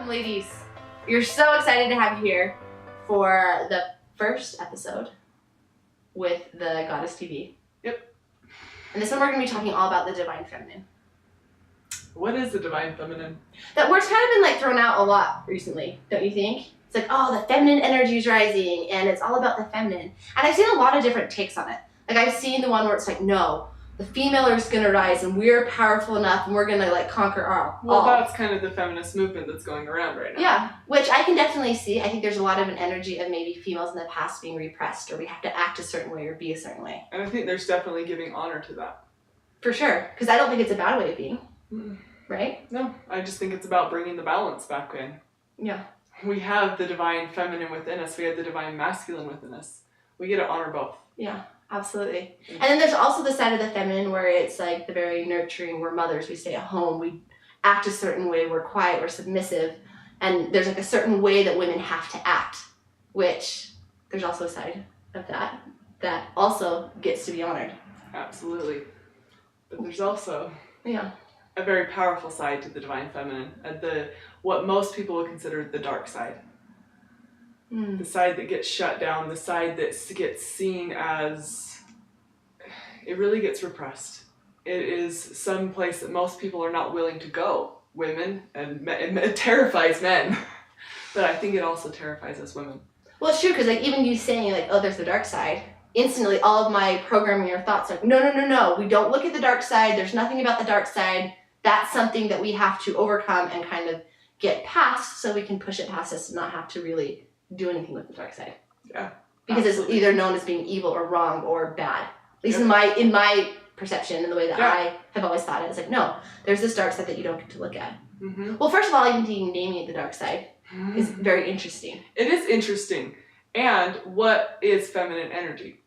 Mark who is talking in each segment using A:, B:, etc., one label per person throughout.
A: ladies. We're so excited to have you here for the first episode with the Goddess TV.
B: Yep.
A: And this one we're going to be talking all about the Divine Feminine.
B: What is the Divine Feminine?
A: That word's kind of been like thrown out a lot recently, don't you think? It's like, oh, the feminine energy is rising and it's all about the feminine. And I've seen a lot of different takes on it. Like I've seen the one where it's like, no, the female is going to rise and we're powerful enough and we're going to like conquer all.
B: Well, that's kind of the feminist movement that's going around right now.
A: Yeah, which I can definitely see. I think there's a lot of an energy of maybe females in the past being repressed, or we have to act a certain way or be a certain way.
B: And I think there's definitely giving honor to that.
A: For sure, because I don't think it's a bad way of being, right?
B: No, I just think it's about bringing the balance back in.
A: Yeah.
B: We have the Divine Feminine within us. We have the Divine Masculine within us. We get to honor both.
A: Yeah, absolutely. And then there's also the side of the feminine where it's like the very nurturing, we're mothers, we stay at home, we act a certain way, we're quiet, we're submissive, and there's like a certain way that women have to act, which there's also a side of that also gets to be honored.
B: Absolutely. But there's also a very powerful side to the Divine Feminine, what most people would consider the dark side. The side that gets shut down, the side that gets seen as, it really gets repressed. It is some place that most people are not willing to go, women, and it terrifies men. But I think it also terrifies us women.
A: Well, it's true, because like even you saying like, oh, there's the dark side, instantly all of my programming or thoughts are like, no, we don't look at the dark side, there's nothing about the dark side, that's something that we have to overcome and kind of get past so we can push it past us and not have to really do anything with the dark side.
B: Yeah.
A: Because
B: absolutely.
A: It's either known as being evil or wrong or bad. At least in my perception and the way that I have always thought it. It's like, no, there's this dark side that you don't get to look at.
B: Mm-hmm.
A: Well, first of all, even naming it the dark side is very interesting.
B: It is interesting. And what is feminine energy?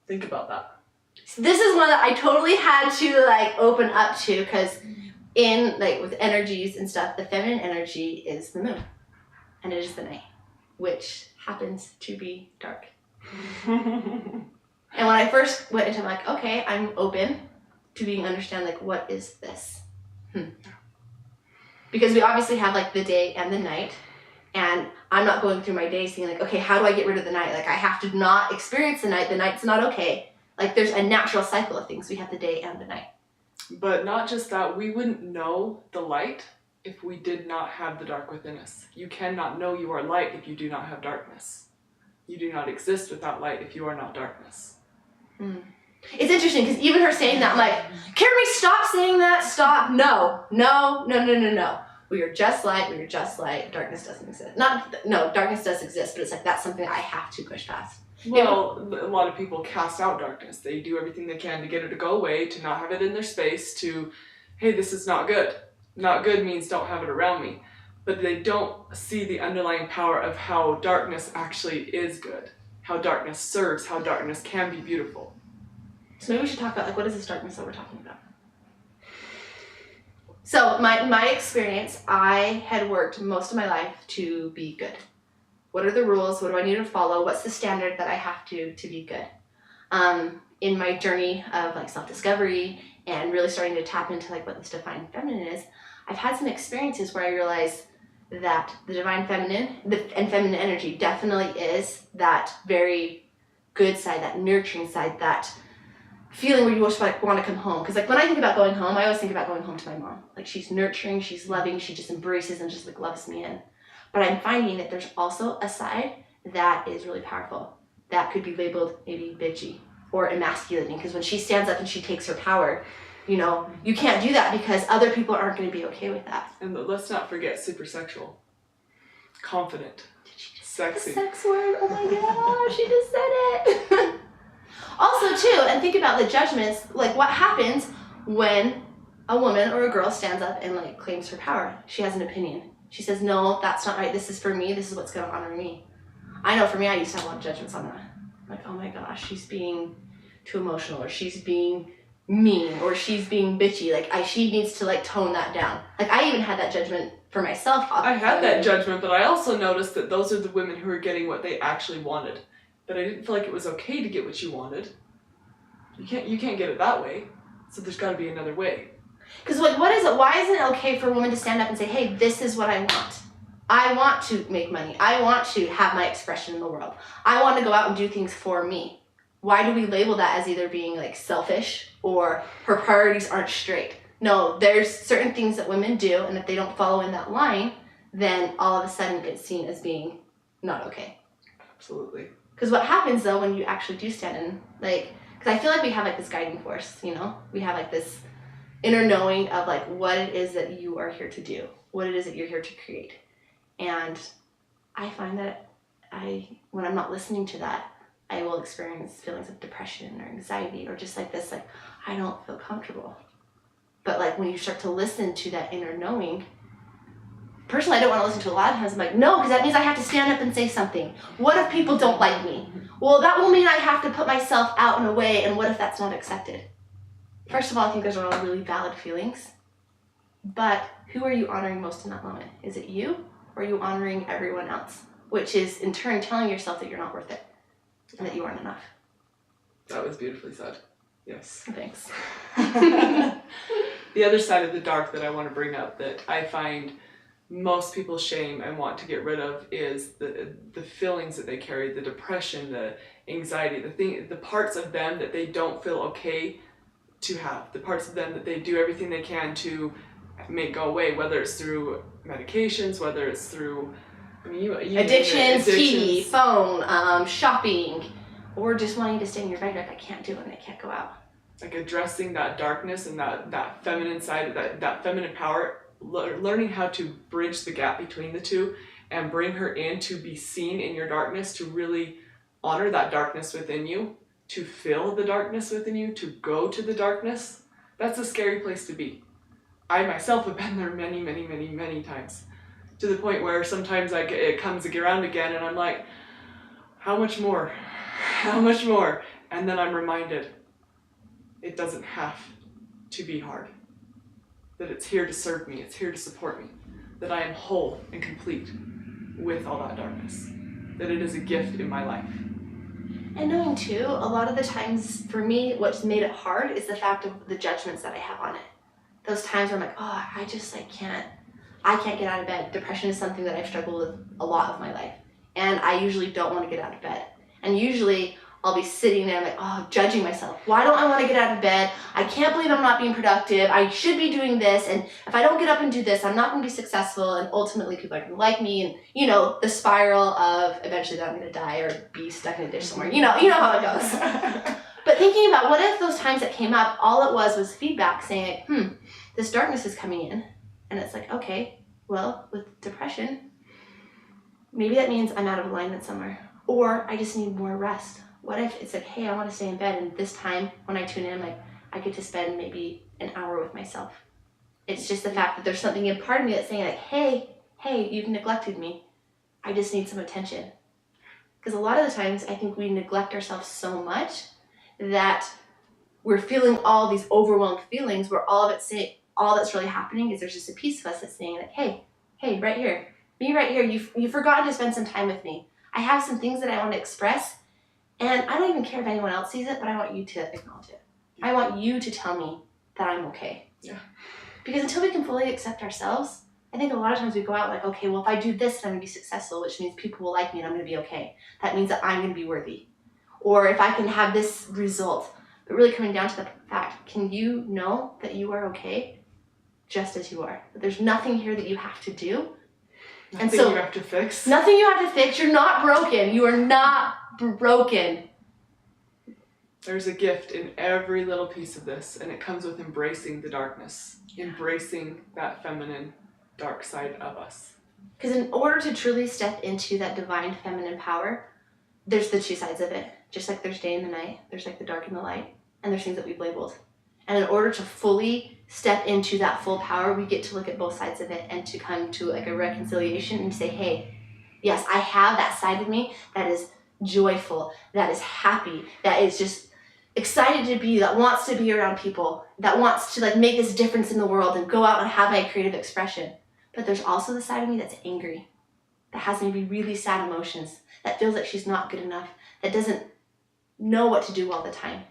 B: Think about that.
A: So this is one that I totally had to like open up to, because in like with energies and stuff, the feminine energy is the moon and it is the night, which happens to be dark. And when I first went into like, okay, I'm open to understand like, what is this? Because we obviously have like the day and the night, and I'm not going through my day saying like, okay, how do I get rid of the night? Like I have to not experience the night's not okay. Like there's a natural cycle of things. We have the day and the night.
B: But not just that, we wouldn't know the light if we did not have the dark within us. You cannot know you are light if you do not have darkness. You do not exist without light if you are not darkness.
A: It's interesting because even her saying that, I'm like, Carrie, stop saying that, stop. No. We are just light, darkness doesn't exist. Darkness does exist, but it's like that's something I have to push past.
B: Well, a lot of people cast out darkness. They do everything they can to get it to go away, to not have it in their space, to, hey, this is not good. Not good means don't have it around me. But they don't see the underlying power of how darkness actually is good, how darkness serves, how darkness can be beautiful.
A: So maybe we should talk about like, what is this darkness that we're talking about? So my experience, I had worked most of my life to be good. What are the rules? What do I need to follow? What's the standard that I have to be good? In my journey of like self-discovery and really starting to tap into like what this divine feminine is, I've had some experiences where I realized that the divine feminine and feminine energy definitely is that very good side, that nurturing side, that feeling where you just like want to come home. Because like when I think about going home, I always think about going home to my mom. Like she's nurturing, she's loving, she just embraces and just like loves me in. But I'm finding that there's also a side that is really powerful. That could be labeled maybe bitchy or emasculating. Because when she stands up and she takes her power, you can't do that because other people aren't going to be okay with that.
B: And let's not forget super sexual. Confident.
A: Did she just
B: sexy.
A: say the sex word? Oh my gosh, she just said it. Also too, and think about the judgments, like what happens when a woman or a girl stands up and like claims her power. She has an opinion. She says, no, that's not right. This is for me. This is what's going to honor me. I know for me, I used to have a lot of judgments on that. Like, oh my gosh, she's being too emotional, or she's being mean, or she's being bitchy. Like, she needs to like tone that down. Like, I even had that judgment for myself.
B: I had that judgment, but I also noticed that those are the women who are getting what they actually wanted. But I didn't feel like it was okay to get what you wanted. You can't get it that way. So there's got to be another way.
A: Because like, what is it? Why isn't it okay for a woman to stand up and say, hey, this is what I want? I want to make money. I want to have my expression in the world. I want to go out and do things for me. Why do we label that as either being like selfish or her priorities aren't straight? No, there's certain things that women do, and if they don't follow in that line, then all of a sudden it's seen as being not okay.
B: Absolutely.
A: Because what happens though when you actually do stand in, like, because I feel like we have like this guiding force, you know? We have like this inner knowing of like what it is that you are here to do, what it is that you're here to create. And I find that when I'm not listening to that, I will experience feelings of depression or anxiety or just like this, like, I don't feel comfortable. But like when you start to listen to that inner knowing, personally, I don't want to listen to a lot of times. I'm like, no, because that means I have to stand up and say something. What if people don't like me? Well, that will mean I have to put myself out in a way, and what if that's not accepted? First of all, I think those are all really valid feelings. But who are you honoring most in that moment? Is it you, or are you honoring everyone else? Which is, in turn, telling yourself that you're not worth it, and that you aren't enough.
B: That was beautifully said. Yes.
A: Thanks.
B: The other side of the dark that I want to bring up that I find most people shame and want to get rid of is the feelings that they carry, the depression, the anxiety, the parts of them that they don't feel okay to have, the parts of them that they do everything they can to make go away, whether it's through medications, whether it's through
A: addictions, TV, phone, shopping, or just wanting to stay in your bed like I can't do it and I can't go out.
B: Like addressing that darkness and that feminine side, that feminine power, learning how to bridge the gap between the two and bring her in to be seen in your darkness, to really honor that darkness within you, to feel the darkness within you, to go to the darkness. That's a scary place to be. I myself have been there many, many, many, many times, to the point where sometimes it comes around again and I'm like, how much more? How much more? And then I'm reminded, it doesn't have to be hard. That it's here to serve me, it's here to support me. That I am whole and complete with all that darkness. That it is a gift in my life.
A: And knowing too, a lot of the times for me, what's made it hard is the fact of the judgments that I have on it. Those times where I'm like, oh, I can't get out of bed. Depression is something that I've struggled with a lot of my life. And I usually don't want to get out of bed. And usually I'll be sitting there like, oh, judging myself. Why don't I want to get out of bed? I can't believe I'm not being productive. I should be doing this. And if I don't get up and do this, I'm not going to be successful. And ultimately people are going to like me. And, you know, the spiral of eventually that I'm going to die or be stuck in a ditch somewhere. You know how it goes. But thinking about what if those times that came up, all it was feedback saying, this darkness is coming in. And it's like, okay, well, with depression, maybe that means I'm out of alignment somewhere. Or I just need more rest. What if it's like, hey, I want to stay in bed, and this time when I tune in, like, I get to spend maybe an hour with myself. It's just the fact that there's something in part of me that's saying like, hey, you've neglected me. I just need some attention. Because a lot of the times I think we neglect ourselves so much that we're feeling all these overwhelmed feelings where all that's really happening is there's just a piece of us that's saying like, hey, right here, me right here, you've forgotten to spend some time with me. I have some things that I want to express. And I don't even care if anyone else sees it, but I want you to acknowledge it. I want you to tell me that I'm okay.
B: Yeah.
A: Because until we can fully accept ourselves, I think a lot of times we go out like, okay, well, if I do this, then I'm going to be successful, which means people will like me and I'm going to be okay. That means that I'm going to be worthy. Or if I can have this result. But really coming down to the fact, can you know that you are okay just as you are? That there's nothing here that you have to do.
B: Nothing you have to fix.
A: Nothing you have to fix. You're not broken. You are not broken.
B: There's a gift in every little piece of this, and it comes with embracing the darkness, embracing that feminine dark side of us.
A: Because in order to truly step into that divine feminine power, there's the two sides of it. Just like there's day and the night, there's like the dark and the light, and there's things that we've labeled. And in order to fully step into that full power, we get to look at both sides of it and to come to like a reconciliation and say, hey, yes, I have that side of me that is joyful, that is happy, that is just excited to be, that wants to be around people, that wants to like make this difference in the world and go out and have my creative expression. But there's also the side of me that's angry, that has maybe really sad emotions, that feels like she's not good enough, that doesn't know what to do all the time.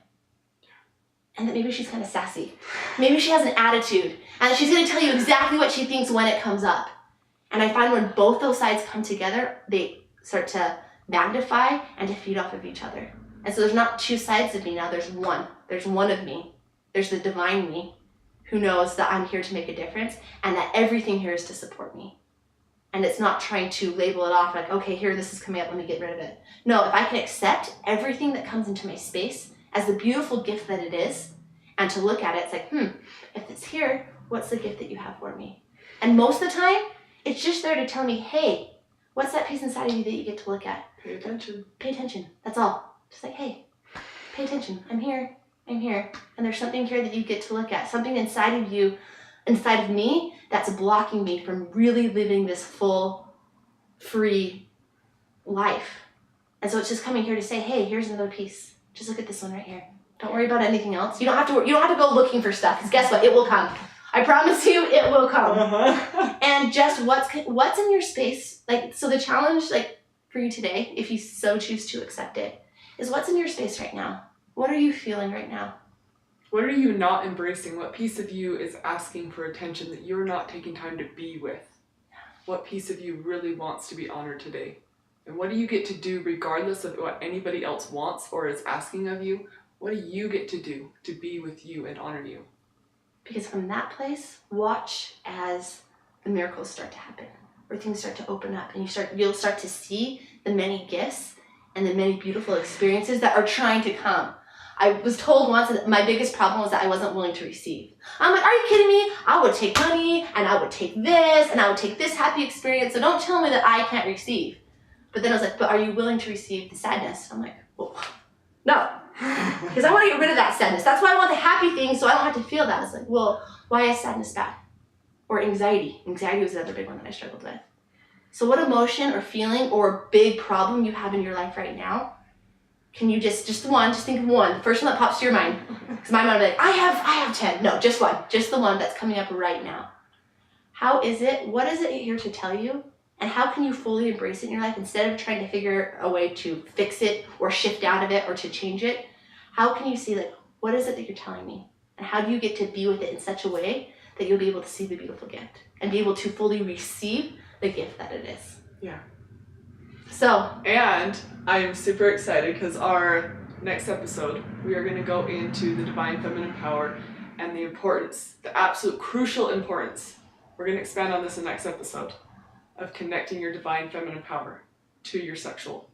A: And that maybe she's kind of sassy. Maybe she has an attitude and she's going to tell you exactly what she thinks when it comes up. And I find when both those sides come together, they start to magnify and to feed off of each other. And so there's not two sides of me now, there's one. There's one of me. There's the divine me who knows that I'm here to make a difference and that everything here is to support me. And it's not trying to label it off like, okay, here, this is coming up, let me get rid of it. No, if I can accept everything that comes into my space as the beautiful gift that it is, and to look at it, it's like, if it's here, what's the gift that you have for me? And most of the time, it's just there to tell me, hey, what's that piece inside of you that you get to look at?
B: Pay attention.
A: Pay attention. That's all. Just like, hey, pay attention. I'm here. I'm here. And there's something here that you get to look at. Something inside of you, inside of me, that's blocking me from really living this full, free life. And so it's just coming here to say, hey, here's another piece. Just look at this one right here. Don't worry about anything else. You don't have to go looking for stuff, because guess what? It will come. I promise you, it will come. And just what's in your space, like, so the challenge, like, for you today, if you so choose to accept it, is what's in your space right now? What are you feeling right now?
B: What are you not embracing? What piece of you is asking for attention that you're not taking time to be with? What piece of you really wants to be honored today? And what do you get to do regardless of what anybody else wants or is asking of you? What do you get to do to be with you and honor you?
A: Because from that place, watch as the miracles start to happen, where things start to open up, and you'll start to see the many gifts and the many beautiful experiences that are trying to come. I was told once that my biggest problem was that I wasn't willing to receive. I'm like, are you kidding me? I would take money, and I would take this, and I would take this happy experience, so don't tell me that I can't receive. But then I was like, but are you willing to receive the sadness? I'm like, well, no. Because I want to get rid of that sadness. That's why I want the happy thing, so I don't have to feel that. It's like, well, why is sadness bad? Or anxiety. Anxiety was another big one that I struggled with. So what emotion or feeling or big problem you have in your life right now, can you just think of one, the first one that pops to your mind. Because my mind will be like, I have 10. No, just one. Just the one that's coming up right now. How is it? What is it here to tell you? And how can you fully embrace it in your life instead of trying to figure a way to fix it or shift out of it or to change it? How can you see, like, what is it that you're telling me? And how do you get to be with it in such a way that you'll be able to see the beautiful gift and be able to fully receive the gift that it is?
B: Yeah.
A: So.
B: And I am super excited because our next episode, we are going to go into the divine feminine power and the importance, the absolute crucial importance. We're going to expand on this in the next episode of connecting your divine feminine power to your sexual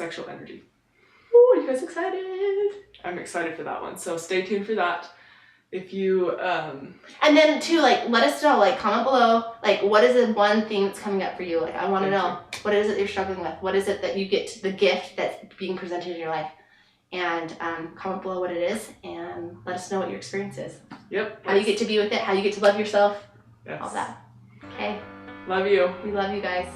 B: energy.
A: Ooh, you guys excited?
B: I'm excited for that one. So stay tuned for that. If you
A: and then too, like, let us know, like, comment below, like, what is the one thing that's coming up for you? Like, I want to know, what is it you're struggling with? What is it that you get to the gift that's being presented in your life? And comment below what it is and let us know what your experience is.
B: Yep.
A: How you get to be with it, how you get to love yourself.
B: Yes.
A: All that. Okay.
B: Love you.
A: We love you guys.